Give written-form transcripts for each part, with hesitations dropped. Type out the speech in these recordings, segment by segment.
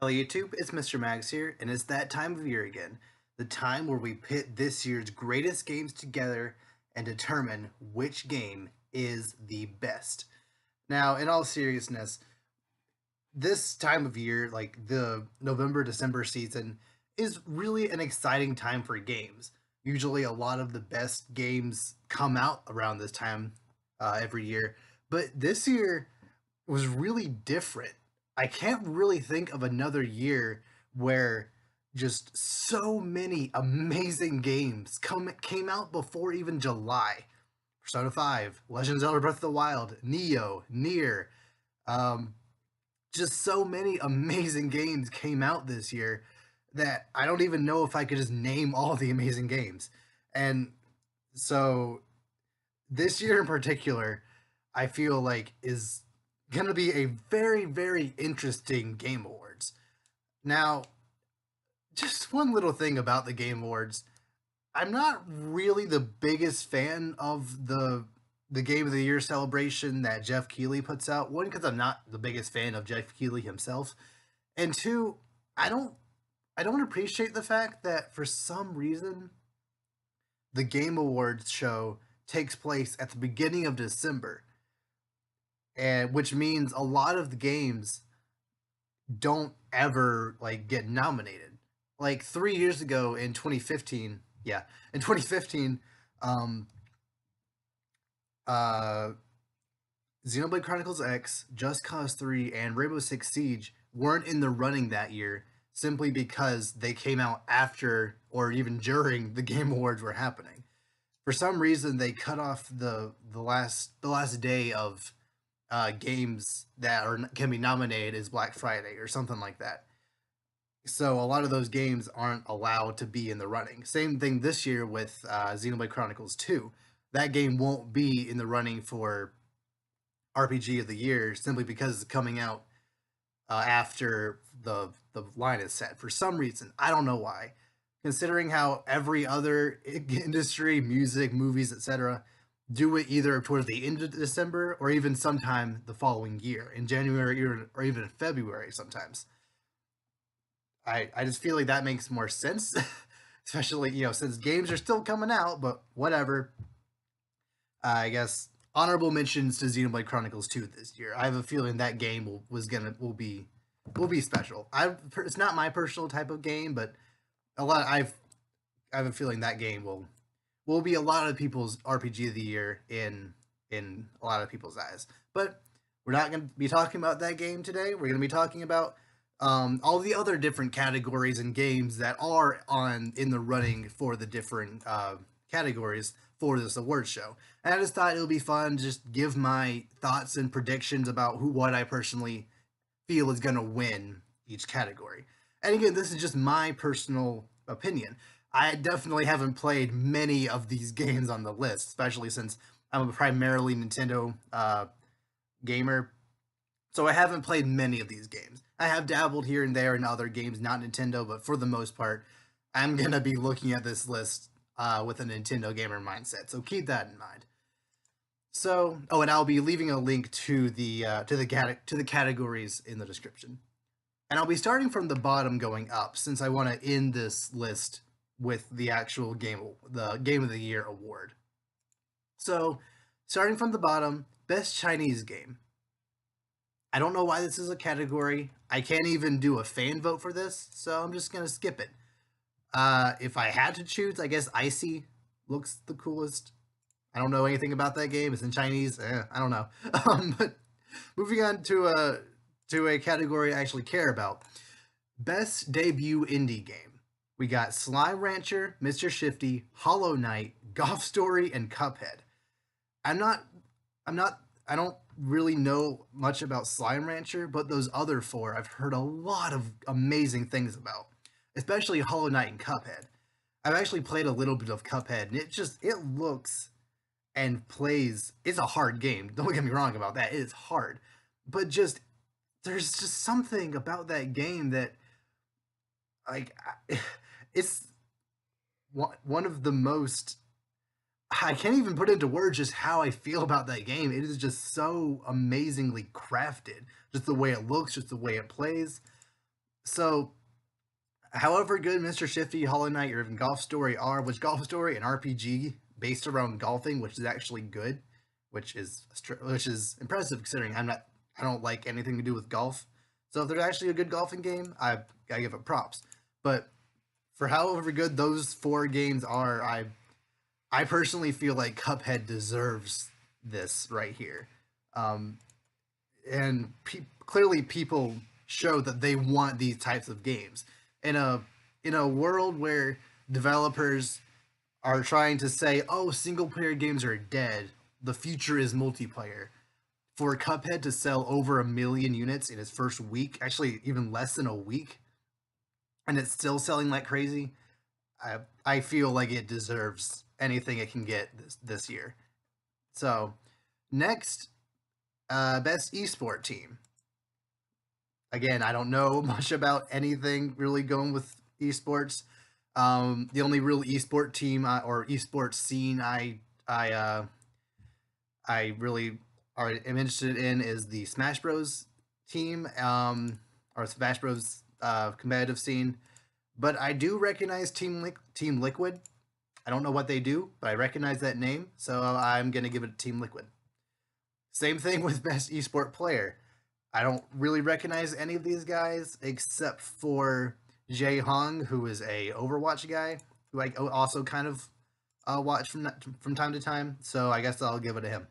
Hello YouTube, it's Mr. Magz here, and it's that time of year again. The time where we pit this year's greatest games together and determine which game is the best. Now, in all seriousness, this time of year, like the November December season, is really an exciting time for games. Usually, a lot of the best games come out around this time every year, but this year was really different. I can't really think of another year where just so many amazing games came out before even July. Persona 5, Legend of Zelda Breath of the Wild, Neo, Nier, um, just so many amazing games came out this year that I don't even know if I could just name all the amazing games. And so this year in particular, I feel like is going to be a very, very interesting Game Awards. Now, just one little thing about the Game Awards. I'm not really the biggest fan of the Game of the Year celebration that Jeff Keighley puts out. One, because I'm not the biggest fan of Jeff Keighley himself, and two, I don't I don't appreciate the fact that for some reason the Game Awards show takes place at the beginning of December, and which means a lot of the games don't ever like get nominated. Like 3 years ago in 2015, yeah, in 2015, um, uh, Xenoblade Chronicles X, Just Cause 3, and Rainbow Six Siege weren't in the running that year simply because they came out after or even during the Game Awards were happening. For some reason, they cut off the last day of games that can be nominated as Black Friday or something like that. So a lot of those games aren't allowed to be in the running. Same thing this year with Xenoblade Chronicles 2. That game won't be in the running for RPG of the year simply because it's coming out after the line is set. For some reason, I don't know why. Considering how every other industry, music, movies, etc., do it either towards the end of December or even sometime the following year in January or even in February sometimes. I just feel like that makes more sense, especially since games are still coming out. But whatever. I guess honorable mentions to Xenoblade Chronicles 2 this year. I have a feeling that game will be special. It's not my personal type of game, but I have a feeling that game will be a lot of people's RPG of the year in a lot of people's eyes. But we're not going to be talking about that game today. We're going to be talking about all the other different categories and games that are on in the running for the different categories for this award show. And I just thought it would be fun to just give my thoughts and predictions about what I personally feel is going to win each category. And again, this is just my personal opinion. I definitely haven't played many of these games on the list, especially since I'm a primarily Nintendo gamer. So I haven't played many of these games. I have dabbled here and there in other games, not Nintendo, but for the most part, I'm going to be looking at this list with a Nintendo gamer mindset. So keep that in mind. So, oh, and I'll be leaving a link to the categories in the description. And I'll be starting from the bottom going up since I want to end this list with the actual the Game of the Year award. So, starting from the bottom, Best Chinese Game. I don't know why this is a category. I can't even do a fan vote for this, so I'm just going to skip it. If I had to choose, I guess Icy looks the coolest. I don't know anything about that game. It's in Chinese. I don't know. But moving on to a category I actually care about. Best Debut Indie Game. We got Slime Rancher, Mr. Shifty, Hollow Knight, Golf Story, and Cuphead. I'm not I don't really know much about Slime Rancher, but those other four I've heard a lot of amazing things about, especially Hollow Knight and Cuphead. I've actually played a little bit of Cuphead, and it looks and plays. It's a hard game. Don't get me wrong about that. It is hard, but there's just something about that game that like it's one of the most. I can't even put into words just how I feel about that game. It is just so amazingly crafted. Just the way it looks, just the way it plays. So, however good Mr. Shifty, Hollow Knight, or even Golf Story are, which Golf Story, an RPG based around golfing, which is actually good, which is impressive considering I don't like anything to do with golf. So if there's actually a good golfing game, I give it props. But for however good those four games are, I personally feel like Cuphead deserves this right here. Um, and clearly people show that they want these types of games in a world where developers are trying to say, "Oh, single player games are dead. The future is multiplayer." For Cuphead to sell over 1 million units in its first week, actually even less than a week, and it's still selling like crazy, I feel like it deserves anything it can get this year. So next, best esport team. Again, I don't know much about anything really going with esports. The only real esport team or esports scene I really am interested in is the Smash Bros team, or Smash Bros competitive scene. But I do recognize Team Liquid. I don't know what they do, but I recognize that name, so I'm gonna give it Team Liquid. Same thing with best esport player. I don't really recognize any of these guys except for Jae Hong, who is a Overwatch guy who I also kind of watch from time to time. So I guess I'll give it to him.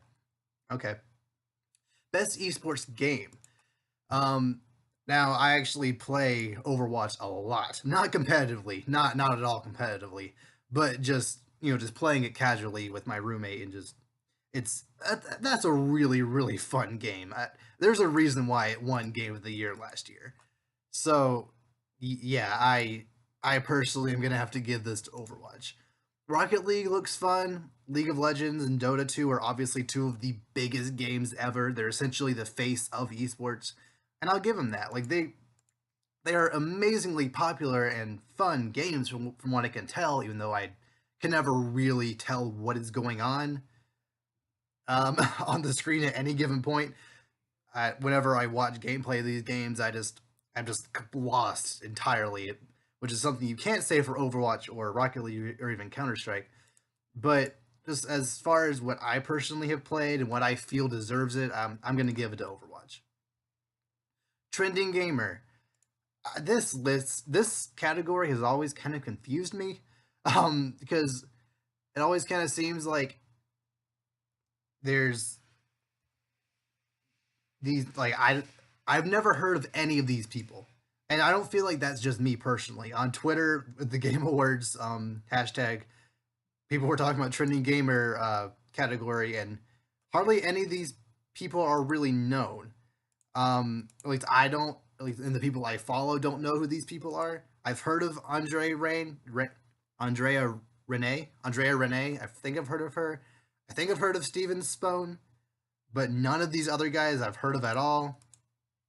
Okay, best esports game. Um, Now I actually play Overwatch a lot, not competitively, not at all competitively, but just just playing it casually with my roommate and just that's a really fun game. There's a reason why it won Game of the Year last year. So yeah, I personally am gonna have to give this to Overwatch. Rocket League looks fun. League of Legends and Dota 2 are obviously two of the biggest games ever. They're essentially the face of esports, and I'll give them that. Like they are amazingly popular and fun games from what I can tell, even though I can never really tell what is going on the screen at any given point. Whenever I watch gameplay of these games, I'm just lost entirely, which is something you can't say for Overwatch or Rocket League or even Counter Strike. But just as far as what I personally have played and what I feel deserves it, I'm going to give it to Overwatch. Trending gamer. This category has always kind of confused me, because it always kind of seems like there's these like I've never heard of any of these people, and I don't feel like that's just me personally. On Twitter, with the Game Awards hashtag, people were talking about trending gamer category, and hardly any of these people are really known. At least I don't. At least, and the people I follow don't know who these people are. I've heard of Andrea Renee. I think I've heard of her. I think I've heard of Steven Spone, but none of these other guys I've heard of at all.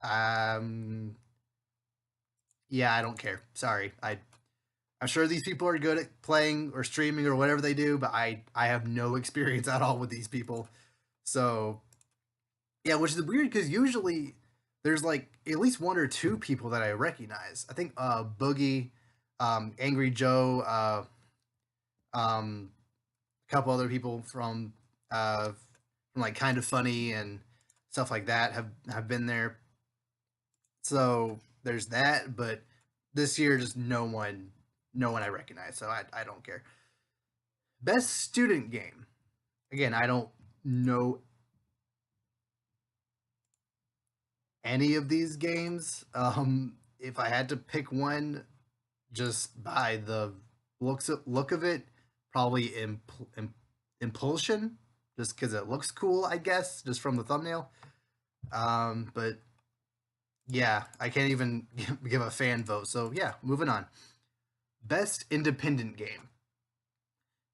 Um, yeah, I don't care. Sorry, I'm sure these people are good at playing or streaming or whatever they do, but I have no experience at all with these people. So yeah, which is weird because usually there's like at least one or two people that I recognize. I think Boogie, Angry Joe, um, a couple other people from like Kind of Funny and stuff like that have been there. So there's that, but this year just no one I recognize, so I don't care. Best student game. Again, I don't know any of these games. If I had to pick one, just by the look of it, probably Impulsion, just because it looks cool, I guess, just from the thumbnail. But yeah, I can't even give a fan vote. So yeah, moving on. Best independent game,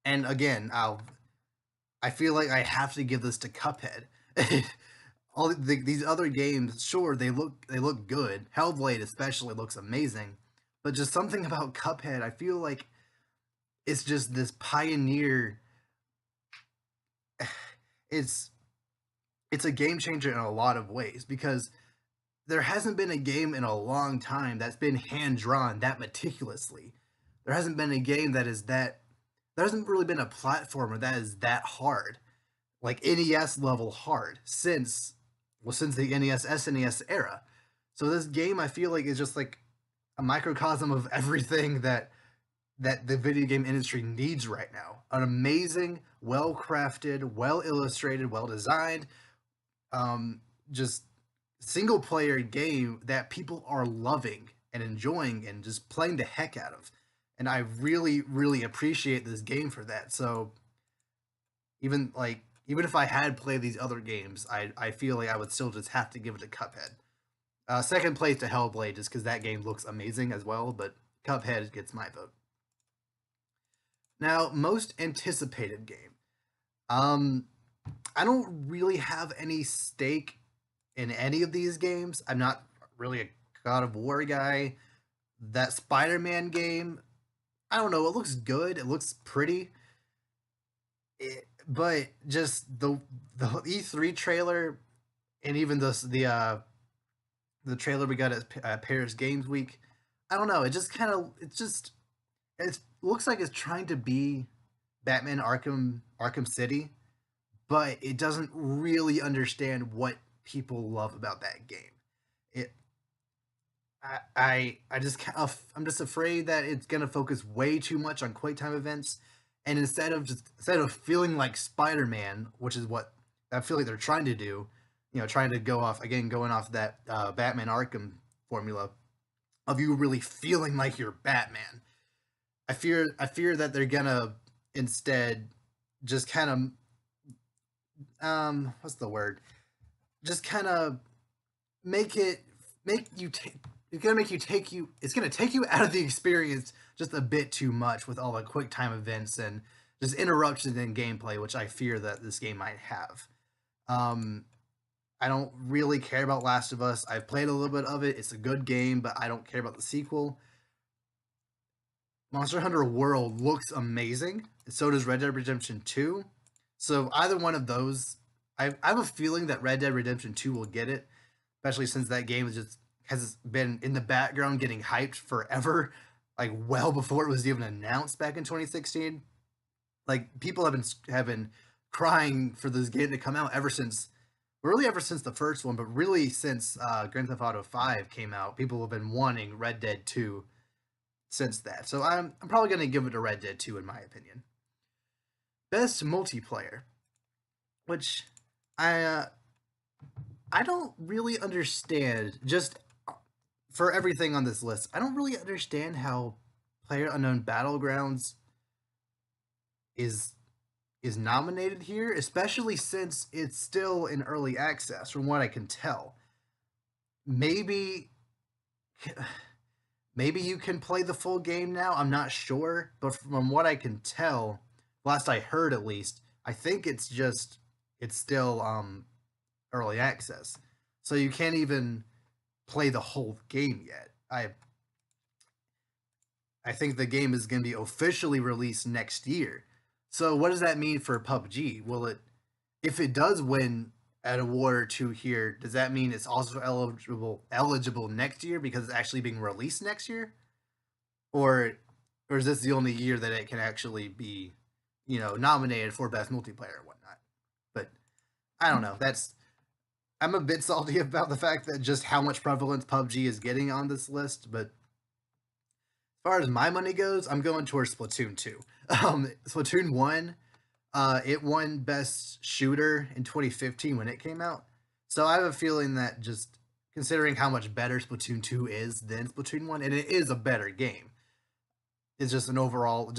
and again, I feel like I have to give this to Cuphead. These other games, sure, they look good. Hellblade especially looks amazing, but just something about Cuphead, I feel like it's just this pioneer. It's it's a game changer in a lot of ways because there hasn't been a game in a long time that's been hand drawn that meticulously. There hasn't been a game that is that. There hasn't really been a platformer that is that hard, like NES level hard, since the NES SNES era. So this game, I feel like, is just like a microcosm of everything that the video game industry needs right now. An amazing, well crafted, well illustrated, well designed, just single player game that people are loving and enjoying and just playing the heck out of. And I really, really appreciate this game for that. So even if I had played these other games, I feel like I would still just have to give it to Cuphead. Second place to Hellblade, just because that game looks amazing as well, but Cuphead gets my vote. Now, most anticipated game. I don't really have any stake in any of these games. I'm not really a God of War guy. That Spider-Man game, I don't know. It looks good. It looks pretty. But just the E3 trailer and even the trailer we got at Paris Games Week, I don't know. It looks like it's trying to be Batman Arkham City, but it doesn't really understand what people love about that game. It I just I'm just afraid that it's gonna focus way too much on quick time events, and instead of feeling like Spider-Man, which is what I feel like they're trying to do, trying to going off that Batman Arkham formula of you really feeling like you're Batman. I fear that they're gonna instead just kind of what's the word? Just kind of make it make you take it's gonna make you take you it's gonna take you out of the experience just a bit too much with all the quick time events and just interruptions in gameplay, which I fear that this game might have. Um, I don't really care about Last of Us. I've played a little bit of it. It's a good game, but I don't care about the sequel. Monster Hunter World looks amazing. So does Red Dead Redemption 2. So either one of those, I have a feeling that Red Dead Redemption 2 will get it, especially since that game has been in the background getting hyped forever, like well before it was even announced back in 2016. Like people have been crying for this game to come out ever since the first one, but really since Grand Theft Auto 5 came out, people have been wanting Red Dead 2 since that. So I'm probably going to give it to Red Dead 2 in my opinion. Best multiplayer, which I don't really understand. Just for everything on this list, I don't really understand how PlayerUnknown Battlegrounds is nominated here, especially since it's still in early access. From what I can tell, maybe maybe you can play the full game now. I'm not sure, but from what I can tell, last I heard at least, I think it's still early access, so you can't even play the whole game yet. I think the game is going to be officially released next year. So what does that mean for PUBG? If it does win an award or two here, does that mean it's also eligible next year because it's actually being released next year, or is this the only year that it can actually be, nominated for best multiplayer and whatnot? But I don't know. I'm a bit salty about the fact that just how much prevalence PUBG is getting on this list, but as far as my money goes, I'm going towards Splatoon 2. Splatoon 1, it won Best Shooter in 2015 when it came out. So I have a feeling that just considering how much better Splatoon 2 is than Splatoon 1, and it is a better game. It's just an overall,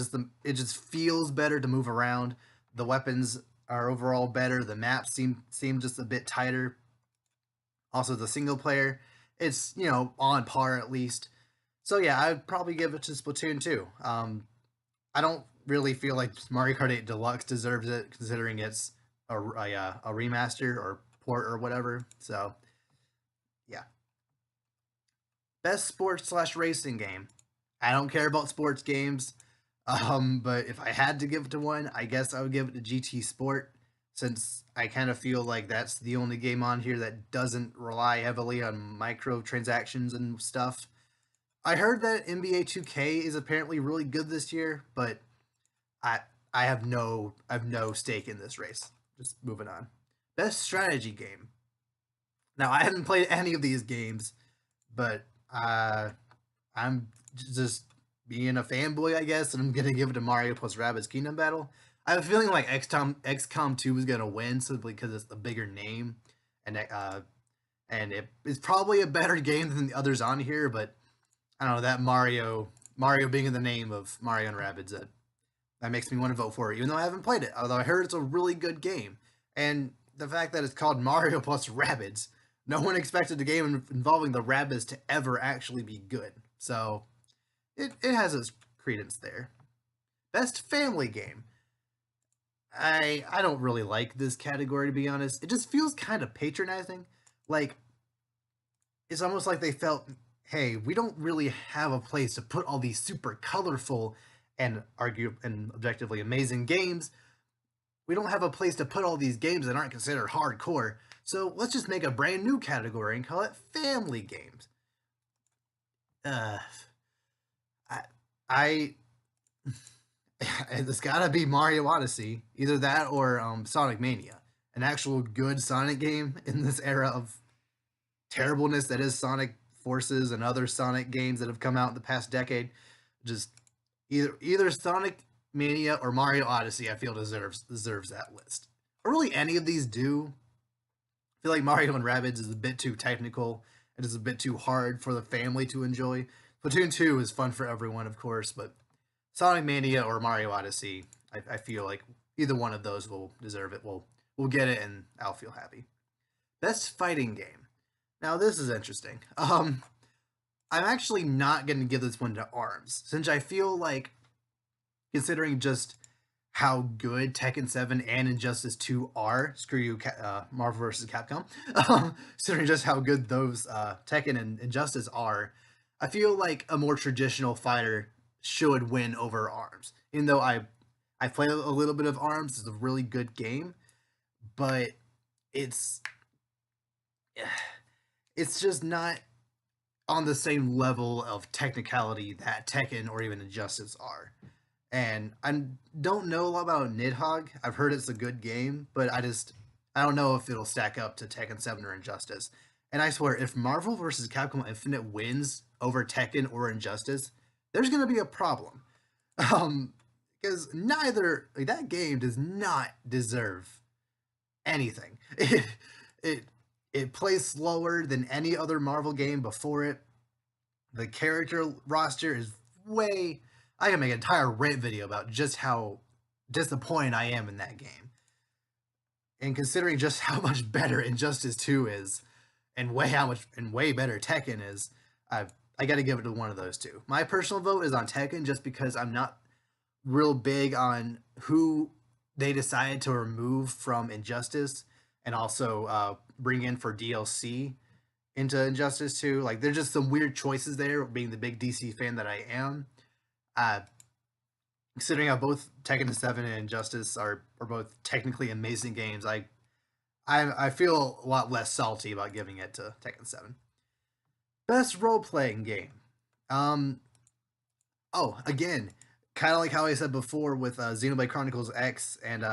it just feels better to move around. The weapons are overall better. The maps seem just a bit tighter. Also, the single player, it's on par at least. So yeah, I'd probably give it to Splatoon 2. I don't really feel like Mario Kart 8 Deluxe deserves it, considering it's a remaster or port or whatever. So yeah, best sports/racing game. I don't care about sports games, but if I had to give it to one, I guess I would give it to GT Sport. since I kind of feel like that's the only game on here that doesn't rely heavily on microtransactions and stuff. I heard that NBA 2K is apparently really good this year, but I I have no stake in this race. Just moving on. Best strategy game. Now I haven't played any of these games, but I'm just being a fanboy, I guess, and I'm gonna give it to Mario plus Rabbids Kingdom Battle. I have a feeling like XCOM 2 is gonna win simply because it's the bigger name, and it's probably a better game than the others on here. But I don't know, that Mario being in the name of Mario and Rabbids, that makes me want to vote for it, even though I haven't played it. Although I heard it's a really good game, and the fact that it's called Mario plus Rabbids, no one expected a game involving the Rabbids to ever actually be good. So it has its credence there. Best family game. I don't really like this category, to be honest. It just feels kind of patronizing. Like, it's almost like they felt, hey, we don't really have a place to put all these super colorful and objectively amazing games. We don't have a place to put all these games that aren't considered hardcore. So let's just make a brand new category and call it family games. I, I it's gotta be Mario Odyssey, either that or Sonic Mania, an actual good Sonic game in this era of terribleness that is Sonic Forces and other Sonic games that have come out in the past decade. Just either Sonic Mania or Mario Odyssey, I feel deserves that list. Or really any of these do. I feel like Mario and Rabbids is a bit too technical. It is a bit too hard for the family to enjoy. Splatoon 2 is fun for everyone, of course, but Sonic Mania or Mario Odyssey, I feel like either one of those will deserve it. We'll get it, and I'll feel happy. Best fighting game. Now this is interesting. I'm actually not going to give this one to ARMS, since I feel like, considering just how good Tekken 7 and Injustice 2 are, screw you, Marvel vs. Capcom, considering just how good those Tekken and Injustice are, I feel like a more traditional fighter should win over ARMS. Even though I played a little bit of ARMS, it's a really good game, but it's just not on the same level of technicality that Tekken or even Injustice are. And I don't know a lot about Nidhogg. I've heard it's a good game, but I don't know if it'll stack up to Tekken 7 or Injustice. And I swear, if Marvel vs. Capcom Infinite wins over Tekken or Injustice, there's going to be a problem. Because that game does not deserve anything. It plays slower than any other Marvel game before it. The character roster is way... I can make an entire rant video about just how disappointed I am in that game. And considering just how much better Injustice 2 is, and way better Tekken is, I got to give it to one of those two. My personal vote is on Tekken just because I'm not real big on who they decided to remove from Injustice and also bring in for DLC into Injustice 2. Like, there's just some weird choices there, being the big DC fan that I am. Considering how both Tekken 7 and Injustice are both technically amazing games, I feel a lot less salty about giving it to Tekken 7. Best role-playing game. Again, kind of like how I said before with Xenoblade Chronicles X and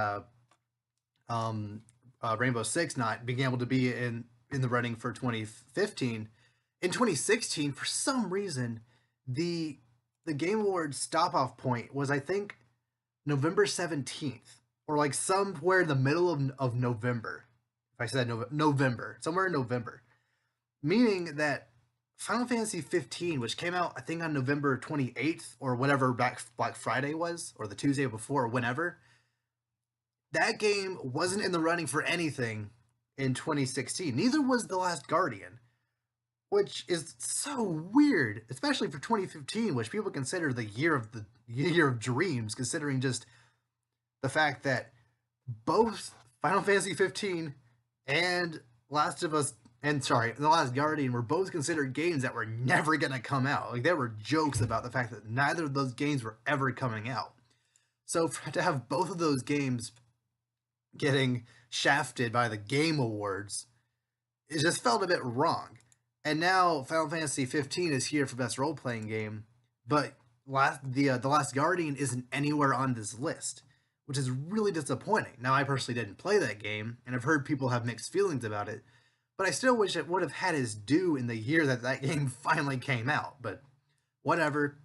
Rainbow Six not being able to be in the running for 2015. In 2016, for some reason, the Game Awards stop-off point was, I think, November 17th, or like somewhere in the middle of November. If I said November, somewhere in November. Meaning that Final Fantasy 15, which came out, I think, on November 28th, or whatever Black Friday was, or the Tuesday before, or whenever, that game wasn't in the running for anything in 2016. Neither was The Last Guardian, which is so weird, especially for 2015, which people consider the year of dreams, considering just the fact that both Final Fantasy 15 and The Last Guardian were both considered games that were never gonna come out. Like, there were jokes about the fact that neither of those games were ever coming out. So to have both of those games getting shafted by the Game Awards, it just felt a bit wrong. And now Final Fantasy 15 is here for best role playing game, but the Last Guardian isn't anywhere on this list, which is really disappointing. Now I personally didn't play that game, and I've heard people have mixed feelings about it, but I still wish it would have had its due in the year that that game finally came out. But whatever.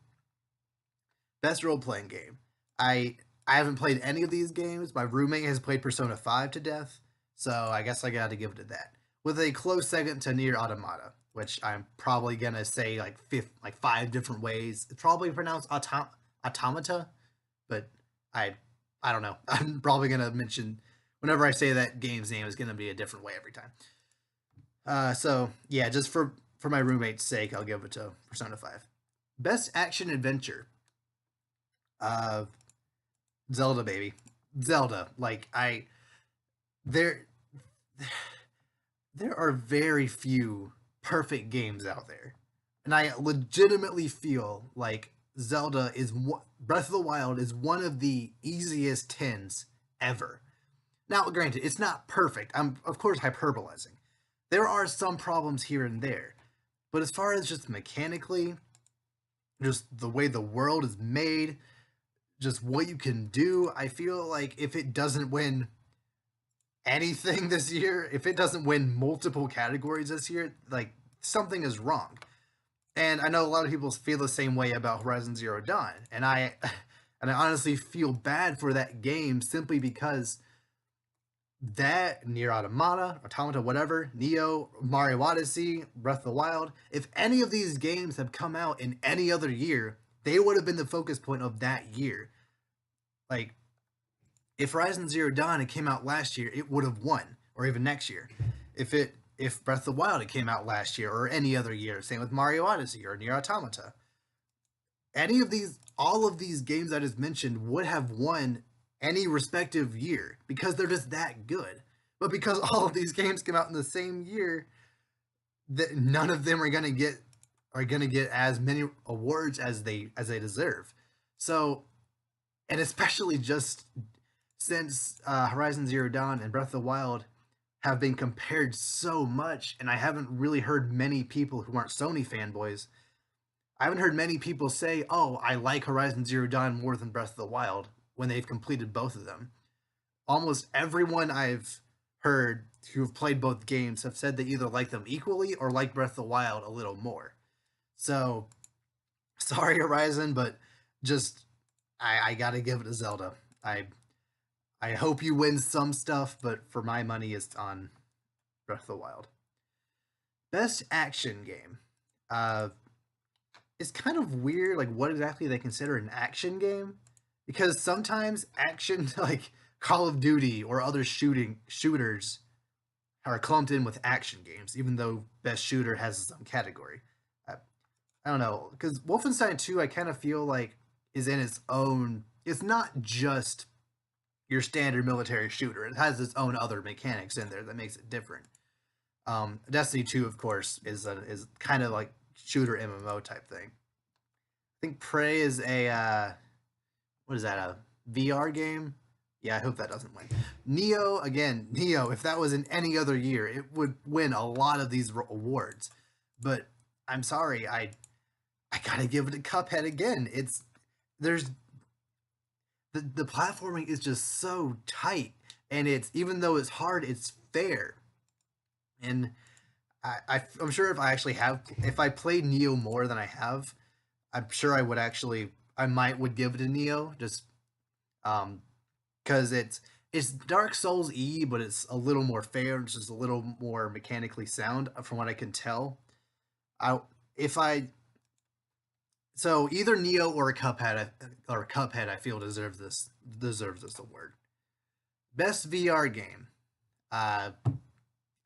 Best role playing game. I haven't played any of these games. My roommate has played Persona 5 to death, so I guess I got to give it to that. With a close second to Nier Automata, which I'm probably gonna say like 5 different ways. It's probably pronounced automata, but I I don't know. I'm probably gonna mention whenever I say that game's name is gonna be a different way every time. So yeah, just for my roommate's sake, I'll give it to Persona 5. Best action adventure. Uh, Zelda, baby. Zelda. Like there there are very few perfect games out there, and I legitimately feel like Breath of the Wild is one of the easiest tens ever. Now, granted, it's not perfect. I'm of course hyperbolizing. There are some problems here and there, but as far as just mechanically, just the way the world is made, just what you can do, I feel like if it doesn't win anything this year, if it doesn't win multiple categories this year, like something is wrong. And I know a lot of people feel the same way about Horizon Zero Dawn, and I and I honestly feel bad for that game simply because that Nier Automata, whatever, Neo, Mario Odyssey, Breath of the Wild, if any of these games have come out in any other year, they would have been the focus point of that year. Like, if Horizon Zero Dawn had came out last year, it would have won, or even next year. If Breath of the Wild had came out last year or any other year, same with Mario Odyssey or Nier Automata. All of these games I just mentioned would have won any respective year because they're just that good. But because all of these games came out in the same year, that none of them are gonna get as many awards as they deserve. So, and especially just since Horizon Zero Dawn and Breath of the Wild have been compared so much, and I haven't really heard many people who aren't Sony fanboys. I haven't heard many people say, "Oh, I like Horizon Zero Dawn more than Breath of the Wild" when they've completed both of them. Almost everyone I've heard who have played both games have said they either like them equally or like Breath of the Wild a little more. So, sorry Horizon, but just I gotta give it to Zelda. I hope you win some stuff, but for my money, it's on Breath of the Wild. Best action game. Uh, it's kind of weird, like what exactly they consider an action game, because sometimes action, like Call of Duty or other shooters, are clumped in with action games, even though best shooter has its own category. I, I don't know, because Wolfenstein 2, I kind of feel like is in its own. It's not just your standard military shooter. It has its own other mechanics in there that makes it different. Destiny 2, of course, is kind of like shooter MMO type thing. I think Prey is a what is that, a VR game? Yeah, I hope that doesn't win. Neo, again, Neo. If that was in any other year, it would win a lot of these awards. But I'm sorry, I gotta give it to Cuphead again. There's the platforming is just so tight, and it's even though it's hard, it's fair. And I'm sure if I played Neo more than I have, I'm sure I might would give it to Neo just because it's Dark Souls E, but it's a little more fair, it's just a little more mechanically sound from what I can tell. I if I So either Neo or Cuphead, I feel deserves this award. Best VR game. Uh,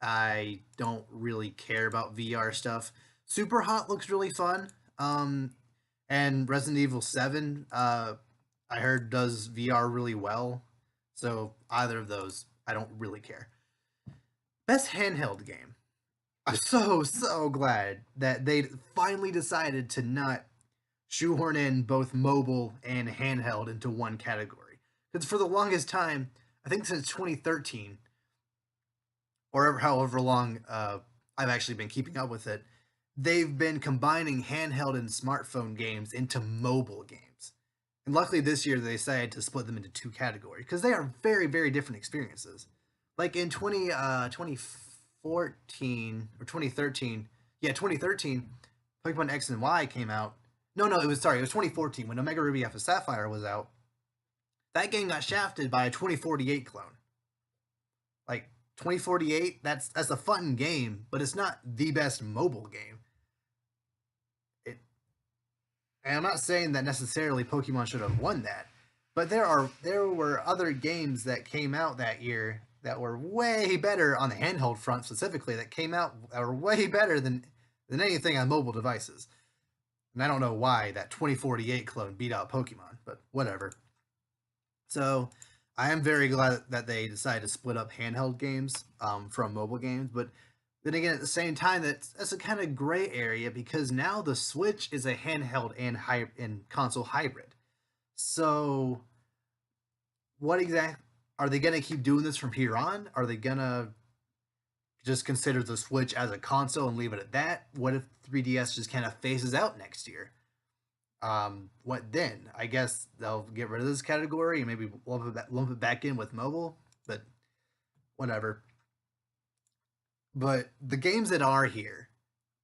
I don't really care about VR stuff. Super Hot looks really fun. And Resident Evil 7, I heard does VR really well. So either of those, I don't really care. Best handheld game. I'm so glad that they finally decided to not shoehorn in both mobile and handheld into one category. Because for the longest time, I think since 2013, or however long I've actually been keeping up with it, they've been combining handheld and smartphone games into mobile games. And luckily this year they decided to split them into two categories because they are very, very different experiences. Like in 2014 or 2013, yeah, 2013, Pokemon X and Y came out. No, it was 2014 when Omega Ruby Alpha Sapphire was out. That game got shafted by a 2048 clone. Like 2048, that's a fun game, but it's not the best mobile game. It, and I'm not saying that necessarily Pokemon should have won that, but there were other games that came out that year that were way better on the handheld front specifically that came out that were way better than anything on mobile devices. And I don't know why that 2048 clone beat out Pokemon, but whatever. So I am very glad that they decided to split up handheld games from mobile games. But then again, at the same time, that's a kind of gray area because now the Switch is a handheld and console hybrid. So what exactly are they going to keep doing this from here on? Are they going to just consider the Switch as a console and leave it at that? What if 3DS just kind of phases out next year? What then? I guess they'll get rid of this category and maybe lump it back in with mobile, but whatever. But the games that are here,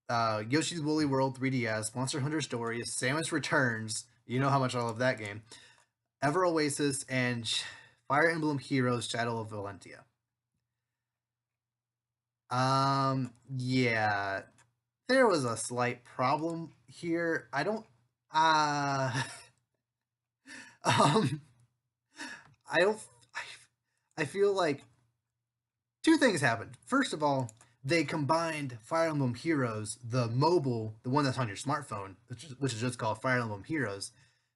Yoshi's Woolly World 3DS, Monster Hunter Stories, Samus Returns, you know how much I love that game, Ever Oasis, and Fire Emblem Heroes Shadow of Valentia. Yeah, there was a slight problem here. I don't, uh, um, I don't, I feel like two things happened. First of all, they combined Fire Emblem Heroes, the mobile, the one that's on your smartphone, which is just called Fire Emblem Heroes,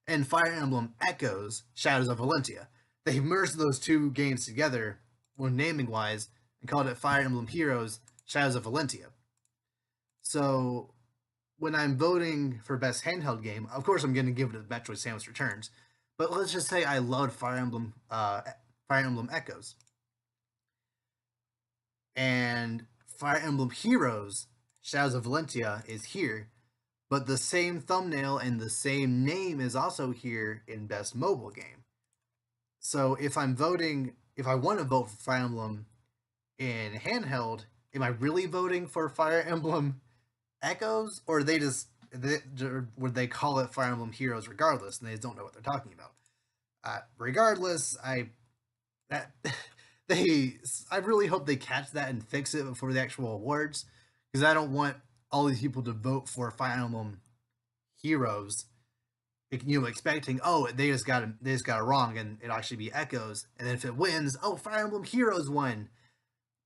and Fire Emblem Echoes, Shadows of Valentia. They merged those two games together, when naming wise, and called it Fire Emblem Heroes, Shadows of Valentia. So when I'm voting for best handheld game, of course I'm going to give it to Metroid Samus Returns. But let's just say I loved Fire Emblem Echoes, and Fire Emblem Heroes Shadows of Valentia is here, but the same thumbnail and the same name is also here in Best Mobile Game. So if I want to vote for Fire Emblem in handheld, am I really voting for Fire Emblem Echoes, or would they call it Fire Emblem Heroes regardless, and they just don't know what they're talking about? Regardless, that I really hope they catch that and fix it before the actual awards, because I don't want all these people to vote for Fire Emblem Heroes, expecting they just got it wrong and it'll actually be Echoes, and then if it wins, Fire Emblem Heroes won,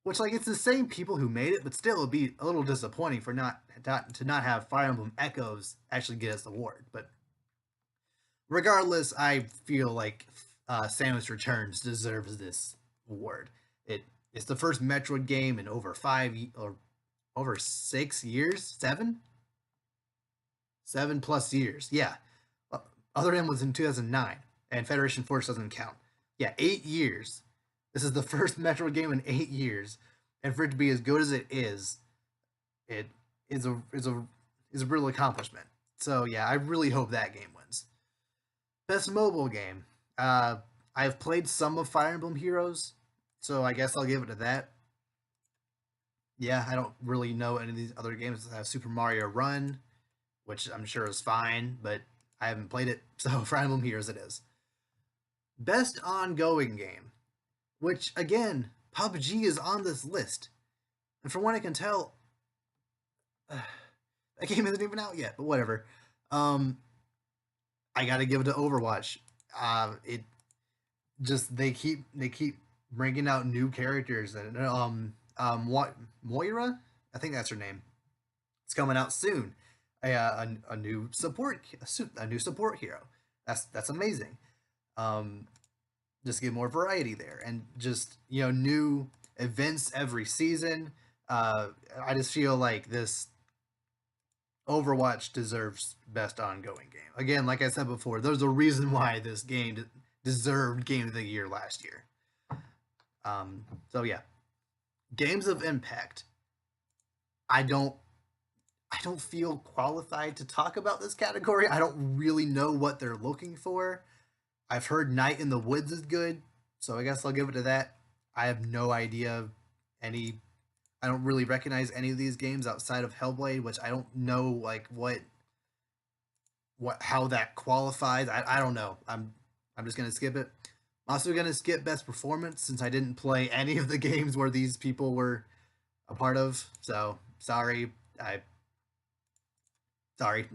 which it's the same people who made it, but still it'd be a little disappointing for not have Fire Emblem Echoes actually get us the award. But regardless, I feel like Samus Returns deserves this award. It's the first Metroid game in over 6 years, 7+ years. Yeah, Other End was in 2009, and Federation Force doesn't count. Yeah, 8 years. This is the first Metroid game in 8 years, and for it to be as good as it is a real accomplishment. So yeah, I really hope that game wins. Best mobile game. I've played some of Fire Emblem Heroes, so I guess I'll give it to that. Yeah, I don't really know any of these other games. I have Super Mario Run, which I'm sure is fine, but I haven't played it, so Fire Emblem Heroes it is. Best ongoing game, which again, PUBG is on this list, and from what I can tell, that game isn't even out yet. But whatever. I gotta give it to Overwatch. It just they keep bringing out new characters, and what Moira? I think that's her name. It's coming out soon. A new support hero. That's amazing. Just get more variety there, and just new events every season. I just feel like this Overwatch deserves best ongoing game. Again, like I said before, there's a reason why this game deserved Game of the Year last year. So yeah, games of impact. I don't I don't feel qualified to talk about this category. I don't really know what they're looking for. I've heard Night in the Woods is good, so I guess I'll give it to that. I have no idea any. I don't really recognize any of these games outside of Hellblade, which I don't know like what how that qualifies. I don't know. I'm just gonna skip it. I'm also gonna skip best performance since I didn't play any of the games where these people were a part of. So sorry. Sorry.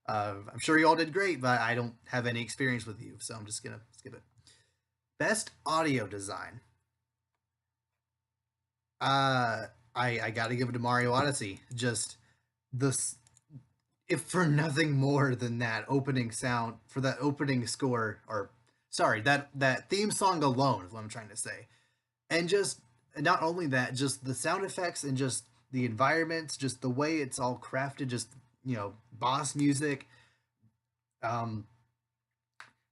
I'm sure you all did great, but I don't have any experience with you, so I'm just gonna skip it. Best audio design. Uh, I gotta give it to Mario Odyssey. Just this, if for nothing more than that opening sound for that opening score, or sorry, that theme song alone is what I'm trying to say, and just not only that, just the sound effects and just the environments, just the way it's all crafted, just boss music, um,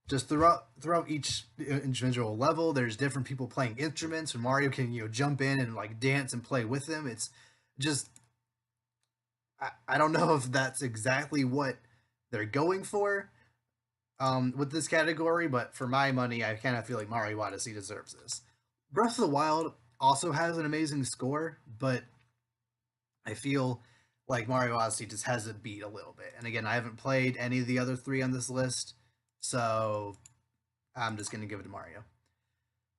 just throughout each individual level there's different people playing instruments and Mario can jump in and like dance and play with them. It's just I don't know if that's exactly what they're going for with this category, but for my money I kind of feel like Mario Odyssey deserves this. Breath of the Wild also has an amazing score, but I feel like Mario Odyssey just has it beat a little bit. And again, I haven't played any of the other three on this list, so I'm just going to give it to Mario.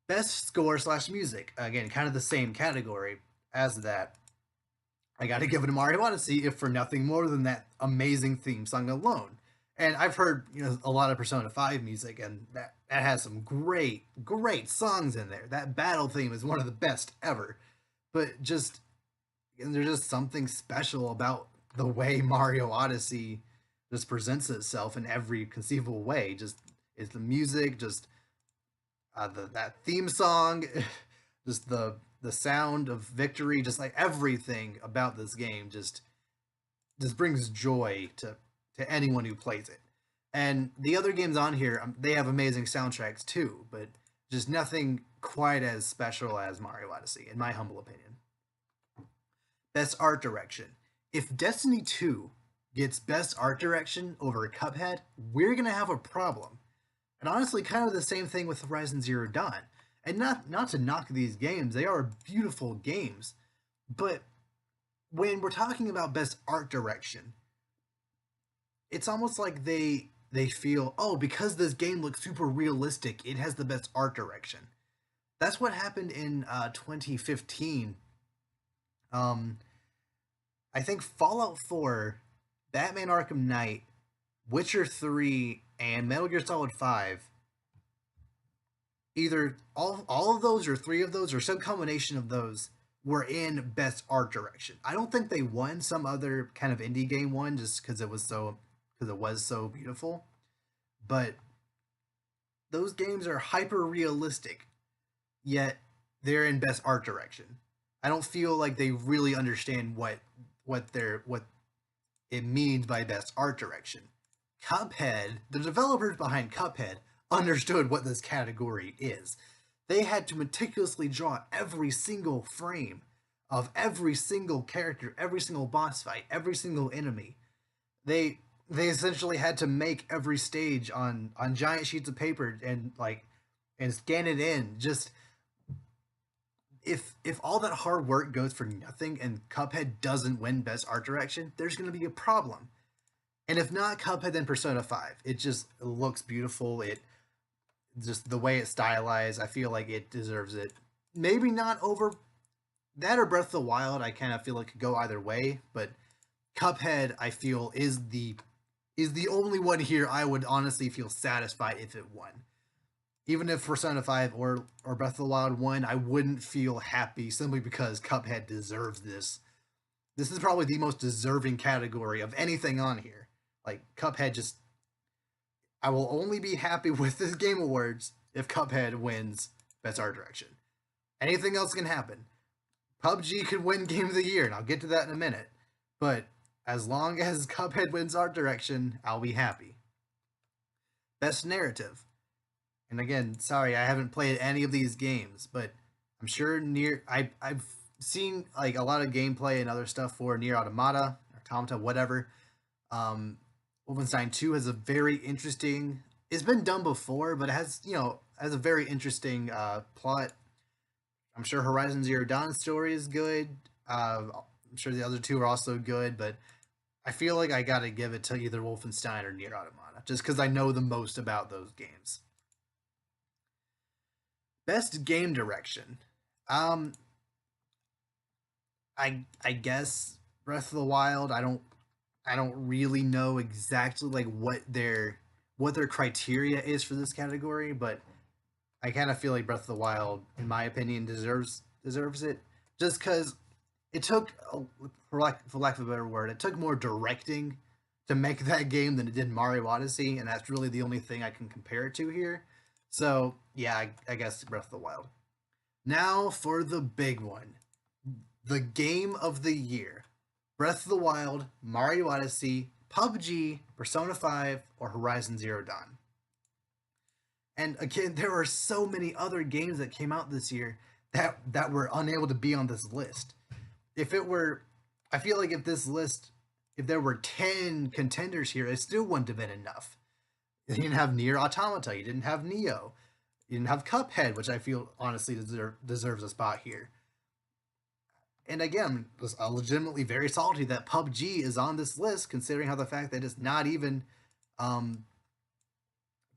Best score slash music. Again, kind of the same category as that. I got to give it to Mario Odyssey, if for nothing more than that amazing theme song alone. And I've heard a lot of Persona 5 music, and that has some great songs in there. That battle theme is one of the best ever. But just there's just something special about the way Mario Odyssey just presents itself in every conceivable way. Just it's the music, just that theme song, just the sound of victory, just like everything about this game just brings joy to anyone who plays it. And the other games on here, they have amazing soundtracks too, but just nothing quite as special as Mario Odyssey, in my humble opinion. Best art direction. If Destiny 2 gets best art direction over Cuphead, we're gonna have a problem. And honestly, kind of the same thing with Horizon Zero Dawn. And not to knock these games, they are beautiful games. But when we're talking about best art direction, it's almost like they feel, oh, because this game looks super realistic, it has the best art direction. That's what happened in 2015. Um, I think Fallout 4, Batman Arkham Knight, Witcher 3, and Metal Gear Solid 5, either all of those or three of those or some combination of those were in best art direction. I don't think they won. Some other kind of indie game won just because it was so beautiful. But those games are hyper realistic, yet they're in best art direction. I don't feel like they really understand what it means by best art direction. Cuphead, the developers behind Cuphead understood what this category is. They had to meticulously draw every single frame of every single character, every single boss fight, every single enemy. They essentially had to make every stage on giant sheets of paper and scan it in. Just if all that hard work goes for nothing and Cuphead doesn't win best art direction, there's going to be a problem. And if not Cuphead, then Persona 5. It just looks beautiful. It just the way it's stylized, I feel like it deserves it. Maybe not over that or Breath of the Wild. I kind of feel like it could go either way, but Cuphead, I feel, is the only one here I would honestly feel satisfied if it won. Even if Persona 5 or Breath of the Wild won, I wouldn't feel happy simply because Cuphead deserves this. This is probably the most deserving category of anything on here. Like, Cuphead just... I will only be happy with this Game Awards if Cuphead wins Best Art Direction. Anything else can happen. PUBG could win Game of the Year, and I'll get to that in a minute. But as long as Cuphead wins Art Direction, I'll be happy. Best Narrative. And again, sorry, I haven't played any of these games, but I'm sure I've seen like a lot of gameplay and other stuff for Near Automata, whatever. Um, Wolfenstein 2 has a very interesting. It's been done before, but it has has a very interesting plot. I'm sure Horizon Zero Dawn story is good. I'm sure the other two are also good, but I feel like I gotta give it to either Wolfenstein or Near Automata, just because I know the most about those games. Best game direction. Um, I guess Breath of the Wild. I don't really know exactly like what their criteria is for this category, but I kind of feel like Breath of the Wild, in my opinion, deserves it, just because it took, for lack of a better word, it took more directing to make that game than it did Mario Odyssey, and that's really the only thing I can compare it to here. So yeah, I guess Breath of the Wild. Now for the big one, the game of the year: Breath of the Wild, Mario Odyssey, PUBG, Persona 5, or Horizon Zero Dawn. And again, there are so many other games that came out this year that were unable to be on this list. If it were, I feel like if there were 10 contenders here, it still wouldn't have been enough. You didn't have Near Automata, you didn't have Neo, you didn't have Cuphead, which I feel honestly deserves a spot here. And again, was legitimately very salty that PUBG is on this list, considering how the fact that um,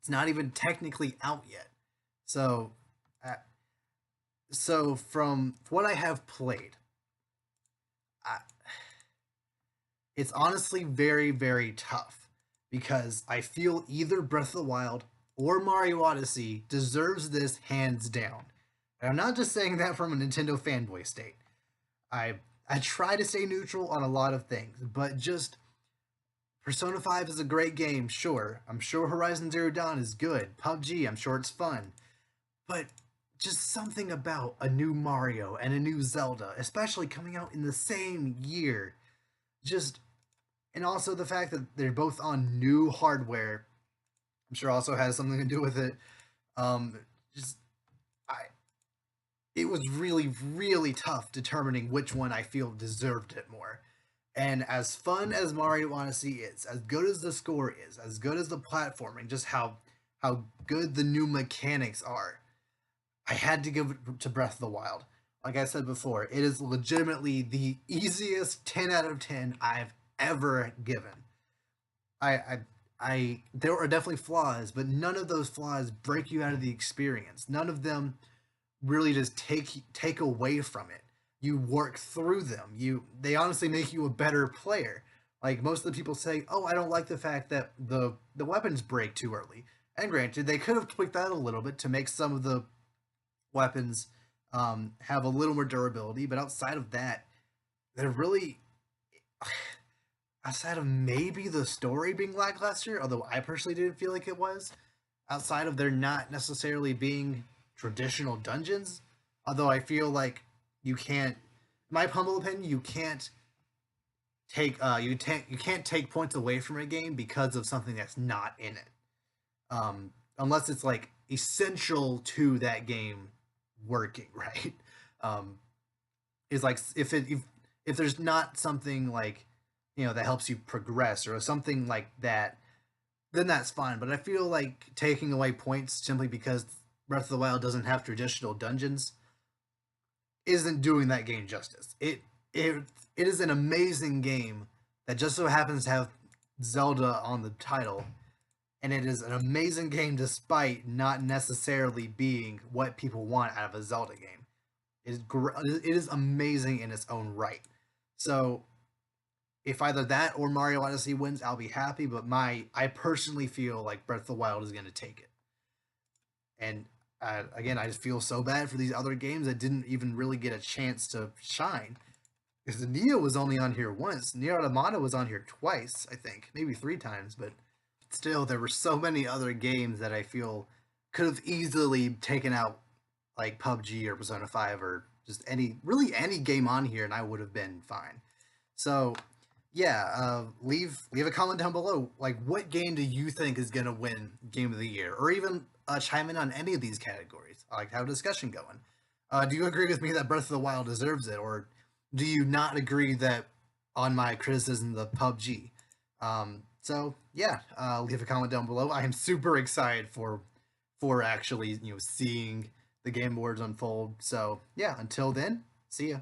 it's not even technically out yet. So, uh, so from what I have played, I, it's honestly very, very tough because I feel either Breath of the Wild or Mario Odyssey deserves this hands down. And I'm not just saying that from a Nintendo fanboy state. I I try to stay neutral on a lot of things, but just Persona 5 is a great game, sure. I'm sure Horizon Zero Dawn is good. PUBG, I'm sure it's fun. But just something about a new Mario and a new Zelda, especially coming out in the same year, just and also the fact that they're both on new hardware, I'm sure also has something to do with it. Um, just I, it was really really tough determining which one I feel deserved it more. And as fun as Mario Odyssey is, as good as the score is, as good as the platforming, just how good the new mechanics are, I had to give it to Breath of the Wild. Like I said before, it is legitimately the easiest 10 out of 10 I've ever given. I, I, there are definitely flaws, but none of those flaws break you out of the experience. None of them really just take away from it. You work through them. They honestly make you a better player. Like most of the people say, "Oh, I don't like the fact that the weapons break too early." And granted, they could have tweaked that a little bit to make some of the weapons have a little more durability. But outside of that, they're really outside of maybe the story being lackluster. Although I personally didn't feel like it was. Outside of there not necessarily being traditional dungeons, although I feel like you can't, in my humble opinion, you can't take points away from a game because of something that's not in it, unless it's like essential to that game working right. Um, is like if there's not something like that helps you progress or something like that, then that's fine. But I feel like taking away points simply because Breath of the Wild doesn't have traditional dungeons isn't doing that game justice. It it is an amazing game that just so happens to have Zelda on the title, and it is an amazing game despite not necessarily being what people want out of a Zelda game. It is amazing in its own right. So if either that or Mario Odyssey wins, I'll be happy. But I personally feel like Breath of the Wild is going to take it. And again, I just feel so bad for these other games that didn't even really get a chance to shine. Because the Neo was only on here once. Nier Automata was on here twice, I think, maybe 3 times. But still, there were so many other games that I feel could have easily taken out like PUBG or Persona 5 or just any game on here, and I would have been fine. So yeah, leave a comment down below. Like, what game do you think is gonna win Game of the Year, or even chime in on any of these categories? I like to have a discussion going. Do you agree with me that Breath of the Wild deserves it, or do you not agree that on my criticism of PUBG? So yeah, leave a comment down below. I am super excited for actually seeing the game boards unfold. So yeah, until then, see ya.